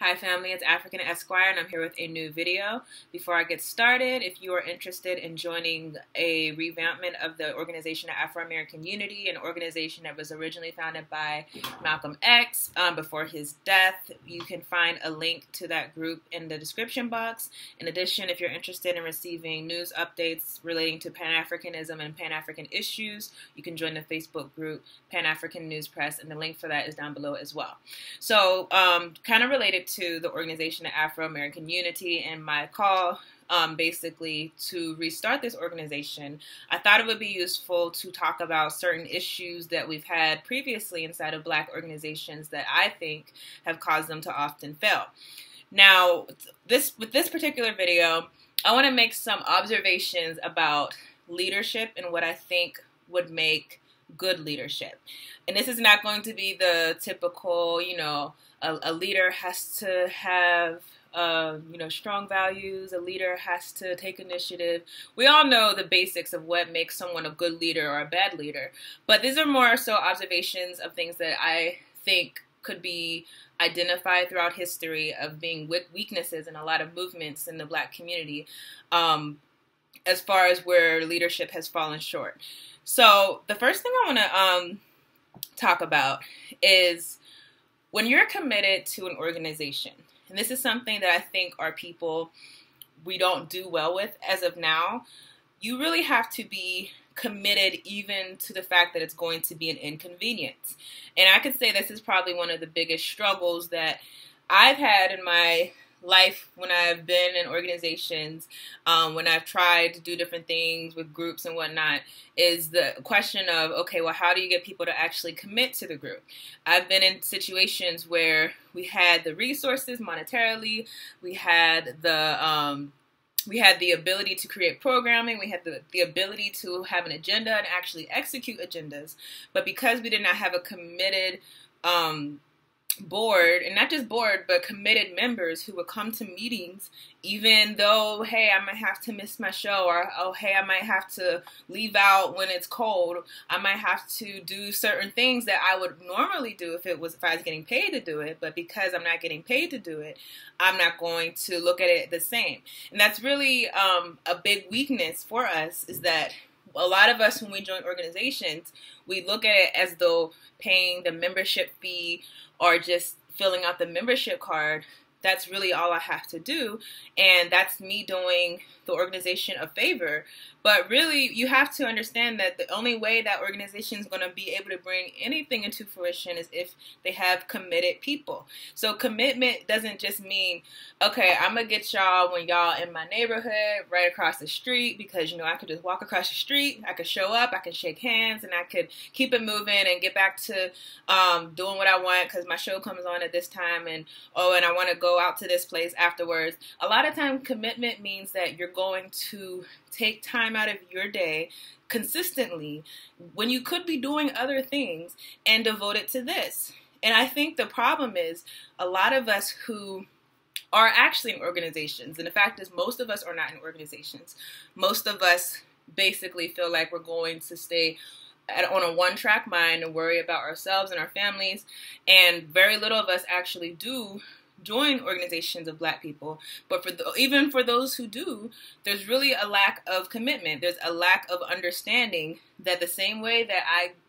Hi family, it's African Esquire and I'm here with a new video. Before I get started, if you are interested in joining a revampment of the organization Afro-American Unity, an organization that was originally founded by Malcolm X before his death, you can find a link to that group in the description box. In addition, if you're interested in receiving news updates relating to Pan-Africanism and Pan-African issues, you can join the Facebook group Pan-African News Press, and the link for that is down below as well. So, kind of related to the organization of Afro-American Unity and my call basically to restart this organization, I thought it would be useful to talk about certain issues that we've had previously inside of Black organizations that I think have caused them to often fail. Now, with this particular video, I want to make some observations about leadership and what I think would make good leadership. And this is not going to be the typical, a leader has to have, strong values. A leader has to take initiative. We all know the basics of what makes someone a good leader or a bad leader. But these are more so observations of things that I think could be identified throughout history of being weaknesses in a lot of movements in the Black community, as far as where leadership has fallen short. So the first thing I want to talk about is when you're committed to an organization, and this is something that I think our people, we don't do well with as of now, you really have to be committed even to the fact that it's going to be an inconvenience. And I could say this is probably one of the biggest struggles that I've had in my life when I've been in organizations, when I've tried to do different things with groups and whatnot, is the question of, okay, well, how do you get people to actually commit to the group? I've been in situations where we had the resources monetarily, we had the ability to create programming, we had the ability to have an agenda and actually execute agendas, but because we did not have a committed board, and not just board, but committed members who would come to meetings, even though, hey, I might have to miss my show, or, oh, hey, I might have to leave out when it's cold, I might have to do certain things that I would normally do if I was getting paid to do it, but because I'm not getting paid to do it, I'm not going to look at it the same. And that's really a big weakness for us, is that a lot of us, when we join organizations, we look at it as though paying the membership fee or just filling out the membership card, that's really all I have to do, and that's me doing the organization a favor. But really, you have to understand that the only way that organization is going to be able to bring anything into fruition is if they have committed people. So commitment doesn't just mean, okay, I'm going to get y'all when y'all in my neighborhood right across the street, because, I could just walk across the street, I could show up, I could shake hands, and I could keep it moving and get back to doing what I want because my show comes on at this time, and I want to go out to this place afterwards. A lot of time, commitment means that you're going to take time out of your day consistently when you could be doing other things and devote it to this. And I think the problem is a lot of us who are actually in organizations, and the fact is most of us are not in organizations. Most of us basically feel like we're going to stay on a one-track mind and worry about ourselves and our families, and very little of us actually do join organizations of Black people. But even for those who do, there's really a lack of commitment. There's a lack of understanding that the same way that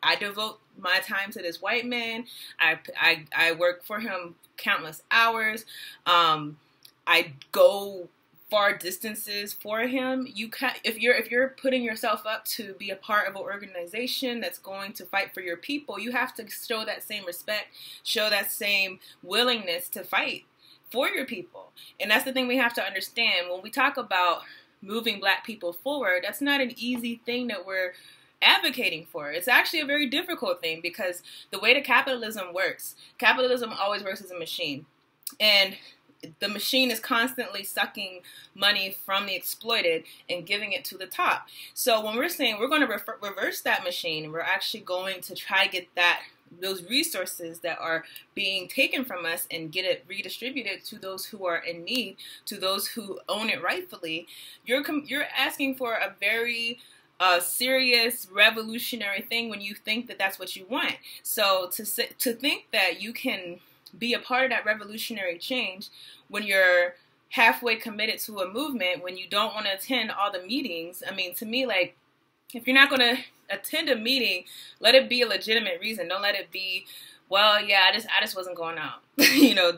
I devote my time to this white man, I work for him countless hours, I go far distances for him. If you're putting yourself up to be a part of an organization that's going to fight for your people, you have to show that same respect, show that same willingness to fight for your people. And that's the thing we have to understand. When we talk about moving Black people forward, that's not an easy thing that we're advocating for. It's actually a very difficult thing, because the way that capitalism always works as a machine. And the machine is constantly sucking money from the exploited and giving it to the top. So when we're saying we're going to reverse that machine, and we're actually going to try to get those resources that are being taken from us and get it redistributed to those who are in need, to those who own it rightfully, you're asking for a very serious revolutionary thing when you think that that's what you want. So to think that you can be a part of that revolutionary change when you're halfway committed to a movement, when you don't want to attend all the meetings. I mean, to me, like, if you're not going to attend a meeting, let it be a legitimate reason. Don't let it be, well, yeah, I just wasn't going out. You know,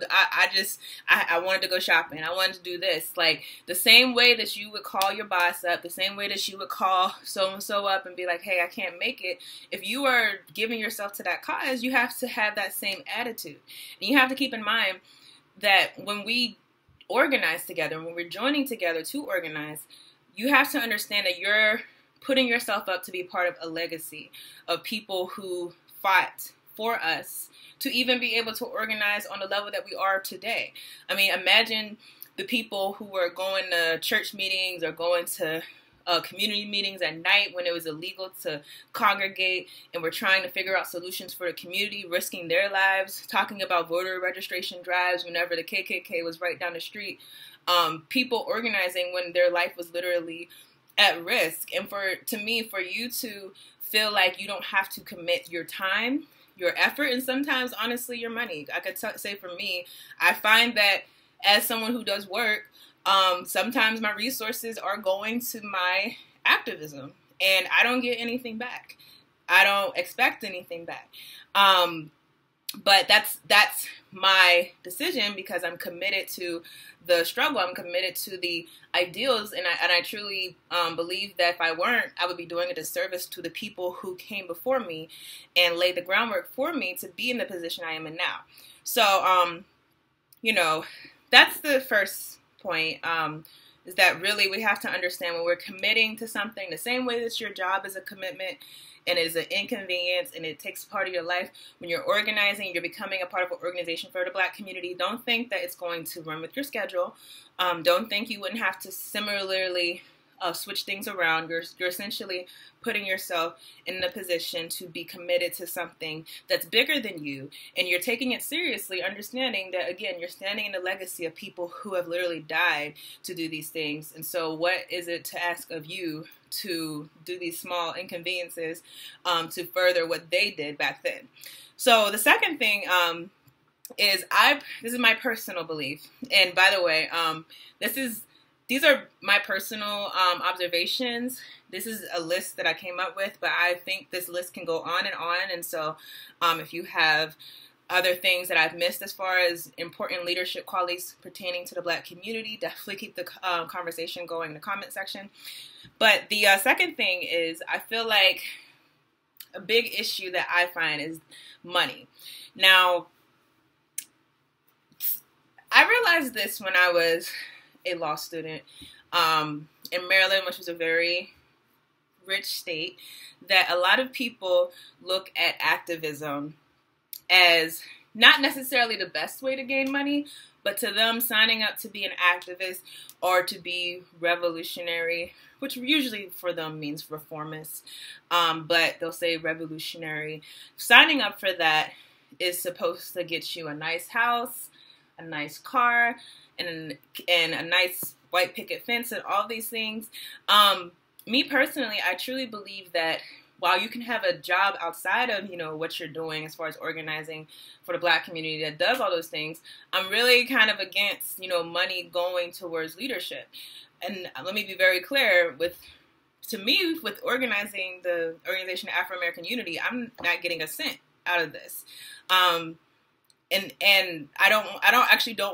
I wanted to go shopping. I wanted to do this. Like, the same way that you would call your boss up, the same way that you would call so-and-so up and be like, hey, I can't make it. If you are giving yourself to that cause, you have to have that same attitude. And you have to keep in mind that when we organize together, when we're joining together to organize, you have to understand that you're putting yourself up to be part of a legacy of people who fought for us to even be able to organize on the level that we are today. I mean, imagine the people who were going to church meetings or going to community meetings at night when it was illegal to congregate, and we're trying to figure out solutions for the community, risking their lives, talking about voter registration drives whenever the KKK was right down the street. People organizing when their life was literally at risk. And to me, for you to feel like you don't have to commit your time, your effort, and sometimes, honestly, your money. I could say for me, I find that as someone who does work, sometimes my resources are going to my activism, and I don't get anything back. I don't expect anything back. But that's my decision because I'm committed to the struggle. I'm committed to the ideals, and I truly believe that if I weren't, I would be doing a disservice to the people who came before me and laid the groundwork for me to be in the position I am in now. So, you know, that's the first point, is that really we have to understand when we're committing to something, the same way that your job is a commitment and it is an inconvenience and it takes part of your life. When you're organizing, you're becoming a part of an organization for the Black community, don't think that it's going to run with your schedule. Don't think you wouldn't have to similarly switch things around. You're essentially putting yourself in the position to be committed to something that's bigger than you, and you're taking it seriously, understanding that, again, you're standing in the legacy of people who have literally died to do these things. And so what is it to ask of you to do these small inconveniences to further what they did back then? So the second thing is this is my personal belief, and by the way, these are my personal observations. This is a list that I came up with, but I think this list can go on. And so if you have other things that I've missed as far as important leadership qualities pertaining to the Black community, definitely keep the conversation going in the comment section. But the second thing is, I feel like a big issue that I find is money. Now, I realized this when I was a law student in Maryland, which was a very rich state, that a lot of people look at activism as not necessarily the best way to gain money, but to them, signing up to be an activist or to be revolutionary, which usually for them means reformist, but they'll say revolutionary. Signing up for that is supposed to get you a nice house, a nice car, and a nice white picket fence and all these things. Me personally, I truly believe that while you can have a job outside of, you know, what you're doing as far as organizing for the Black community that does all those things, I'm really kind of against, you know, money going towards leadership. And let me be very clear, to me, with organizing the Organization of Afro-American Unity, I'm not getting a cent out of this. And I don't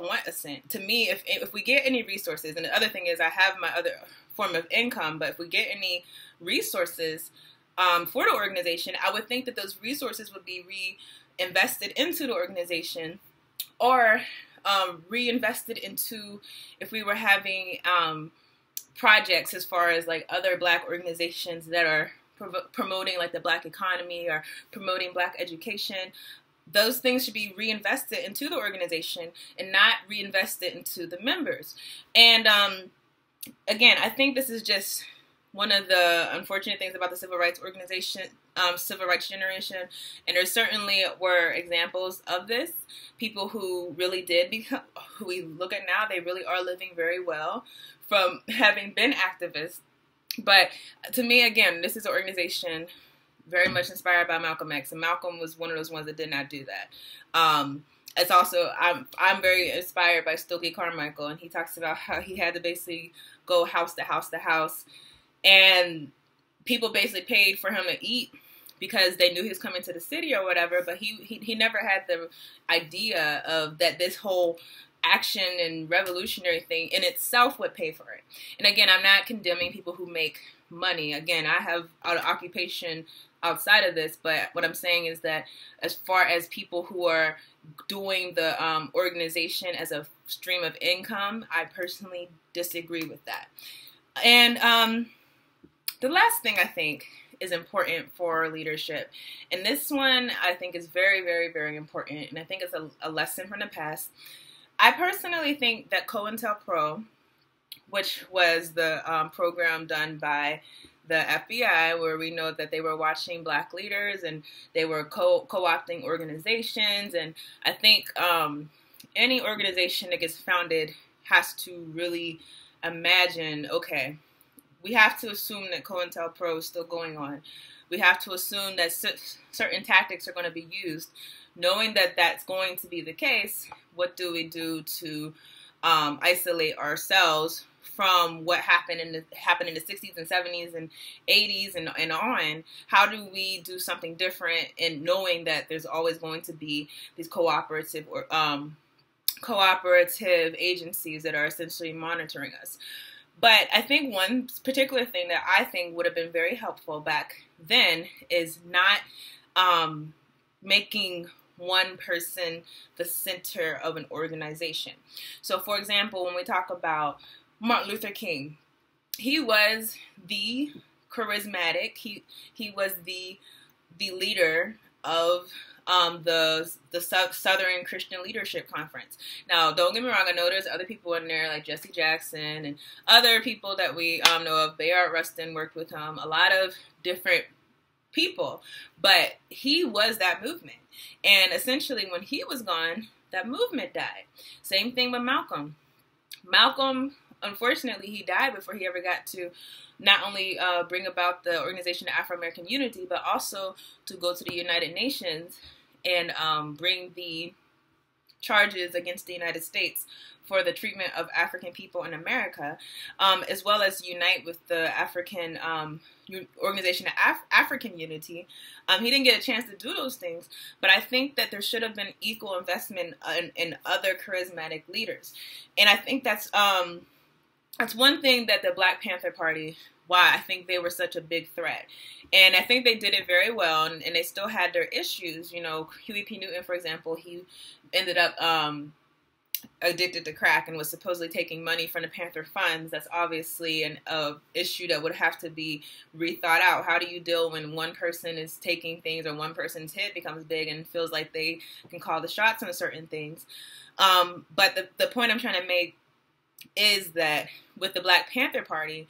want a cent. To me, if we get any resources, and the other thing is I have my other form of income, but if we get any resources for the organization, I would think that those resources would be reinvested into the organization, or reinvested into, if we were having projects as far as like other Black organizations that are promoting like the Black economy or promoting Black education. Those things should be reinvested into the organization and not reinvested into the members. And again, I think this is just one of the unfortunate things about the civil rights organization, civil rights generation. And there certainly were examples of this. People who really did become, who we look at now, they really are living very well from having been activists. But to me, again, this is an organization very much inspired by Malcolm X, and Malcolm was one of those ones that did not do that. it's also, I'm very inspired by Stokely Carmichael, and he talks about how he had to basically go house to house to house, and people basically paid for him to eat because they knew he was coming to the city or whatever, but he never had the idea of that this whole action and revolutionary thing in itself would pay for it. And again, I'm not condemning people who make money. Again, I have an occupation outside of this, but what I'm saying is that as far as people who are doing the organization as a stream of income, I personally disagree with that. And the last thing I think is important for leadership, and this one I think is very, very, very important, and I think it's a lesson from the past. I personally think that COINTELPRO, which was the program done by the FBI, where we know that they were watching Black leaders and they were co-opting organizations, and I think any organization that gets founded has to really imagine, okay, we have to assume that COINTELPRO is still going on. We have to assume that certain tactics are going to be used. Knowing that that's going to be the case, what do we do to isolate ourselves from what happened in the 60s and 70s and 80s and on? How do we do something different in knowing that there's always going to be these cooperative agencies that are essentially monitoring us? But I think one particular thing that I think would have been very helpful back then is not making one person the center of an organization. So, for example, when we talk about Martin Luther King, he was the charismatic, he was the leader of the Southern Christian Leadership Conference. Now, don't get me wrong, I know there's other people in there like Jesse Jackson and other people that we know of. Bayard Rustin worked with him, a lot of different people, but he was that movement. And essentially when he was gone, that movement died. Same thing with Malcolm. Malcolm, unfortunately, he died before he ever got to not only bring about the Organization of Afro-American Unity, but also to go to the United Nations and bring the charges against the United States for the treatment of African people in America, as well as unite with the African Organization of African Unity. He didn't get a chance to do those things, but I think that there should have been equal investment in other charismatic leaders. And I think that's one thing that the Black Panther Party, why I think they were such a big threat. And I think they did it very well, and they still had their issues. You know, Huey P. Newton, for example, he ended up addicted to crack and was supposedly taking money from the Panther funds. That's obviously an issue that would have to be rethought out. How do you deal when one person is taking things, or one person's hit becomes big and feels like they can call the shots on certain things? But the point I'm trying to make is that with the Black Panther Party,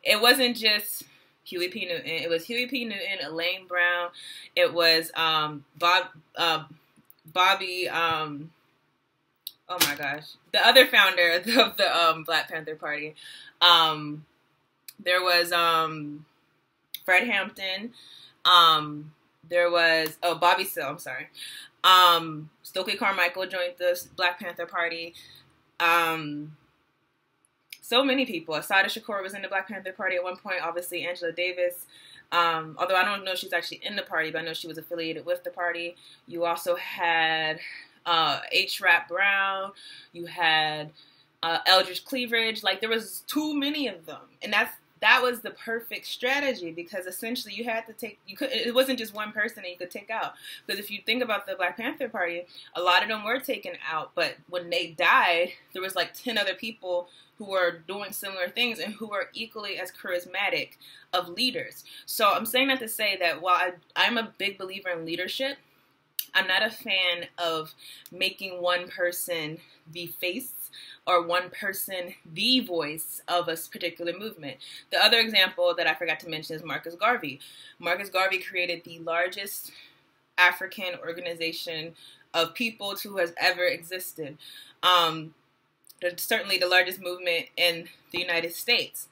it wasn't just Huey P. Newton. It was Huey P. Newton, Elaine Brown. It was Bobby. Oh my gosh, the other founder of the Black Panther Party. There was Fred Hampton. There was Bobby Seale. I'm sorry. Stokely Carmichael joined the Black Panther Party. So many people. Assata Shakur was in the Black Panther Party at one point. Obviously, Angela Davis. Although I don't know if she's actually in the party, but I know she was affiliated with the party. You also had H. Rap Brown. You had Eldridge Cleaveridge. Like, there was too many of them, and that was the perfect strategy, because essentially you had to it wasn't just one person that you could take out. Because if you think about the Black Panther Party, a lot of them were taken out, but when they died, there was like 10 other people who were doing similar things and who were equally as charismatic of leaders. So I'm saying that to say that while I'm a big believer in leadership, I'm not a fan of making one person the face or one person the voice of a particular movement. The other example that I forgot to mention is Marcus Garvey. Marcus Garvey created the largest African organization of people who has ever existed. Certainly the largest movement in the United States.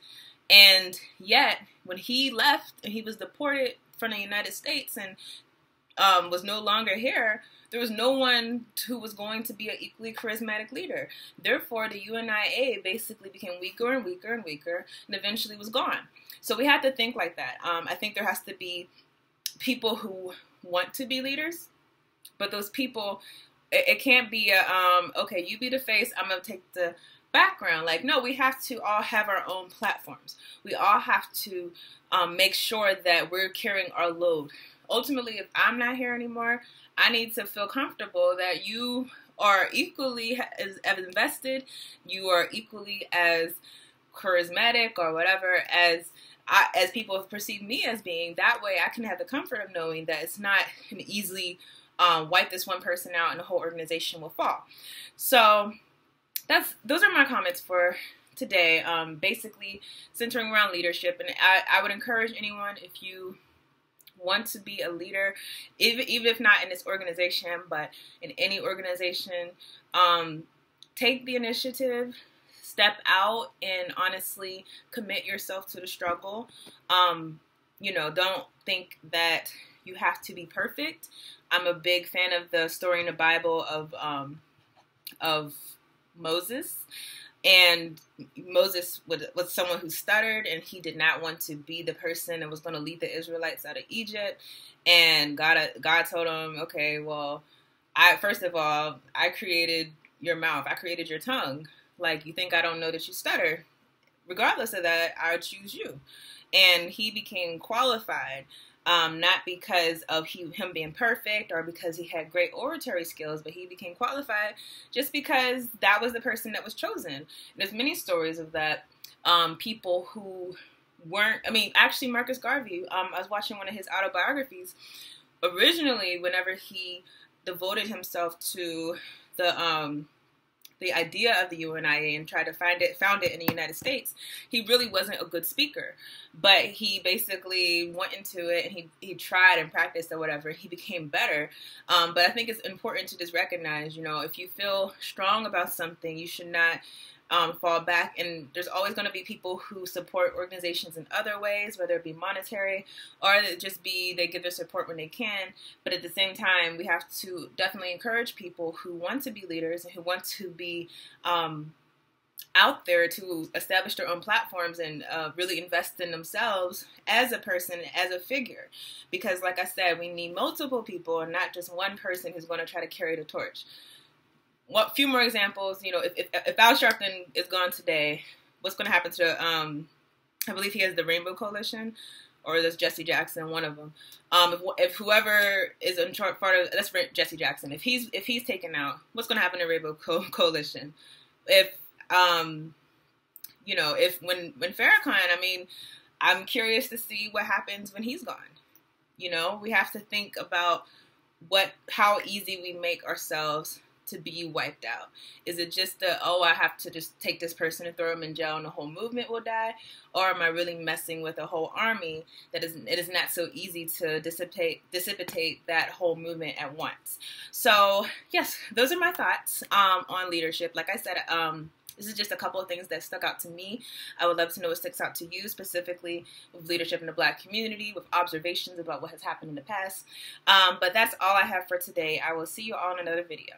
And yet, when he left and he was deported from the United States and was no longer here, There was no one who was going to be an equally charismatic leader. Therefore, the UNIA basically became weaker and weaker and weaker, and eventually was gone. So we have to think like that. I think there has to be people who want to be leaders, but those people, it can't be okay, you be the face, I'm going to take the background. Like, no, we have to all have our own platforms. We all have to make sure that we're carrying our load. Ultimately, if I'm not here anymore, I need to feel comfortable that you are equally as invested, you are equally as charismatic or whatever as people perceive me as being. That way I can have the comfort of knowing that it's not an easily wipe this one person out and the whole organization will fall. So those are my comments for today, basically centering around leadership. And I would encourage anyone, if you want to be a leader, even if not in this organization, but in any organization, take the initiative, step out, and honestly commit yourself to the struggle. Don't think that you have to be perfect. I'm a big fan of the story in the Bible of Moses. And Moses was someone who stuttered, and he did not want to be the person that was going to lead the Israelites out of Egypt. And God told him, okay, well, first of all, I created your mouth. I created your tongue. Like, you think I don't know that you stutter? Regardless of that, I choose you. And he became qualified, not because of him being perfect or because he had great oratory skills, but he became qualified just because that was the person that was chosen. And there's many stories of that. People who weren't, actually Marcus Garvey, I was watching one of his autobiographies. Originally, whenever he devoted himself to the idea of the UNIA and tried to found it in the United States, he really wasn't a good speaker. But he basically went into it and he tried and practiced or whatever. He became better. But I think it's important to just recognize, if you feel strong about something, you should not fall back. And there's always going to be people who support organizations in other ways, whether it be monetary or just they give their support when they can. But at the same time, we have to definitely encourage people who want to be leaders and who want to be out there to establish their own platforms and really invest in themselves as a person, as a figure. Because like I said, we need multiple people and not just one person who's going to try to carry the torch. A few more examples. If Al Sharpton is gone today, what's going to happen to, I believe he has the Rainbow Coalition, or there's Jesse Jackson, one of them. If whoever is in charge, that's Jesse Jackson. If he's taken out, what's going to happen to Rainbow Coalition? If when Farrakhan, I'm curious to see what happens when he's gone. We have to think about how easy we make ourselves to be wiped out. Is it just I have to just take this person and throw them in jail and the whole movement will die? Or am I really messing with a whole army it is not so easy to dissipate that whole movement at once? So yes, those are my thoughts on leadership. Like I said, this is just a couple of things that stuck out to me. I would love to know what sticks out to you, specifically with leadership in the Black community, with observations about what has happened in the past. But that's all I have for today. I will see you all in another video.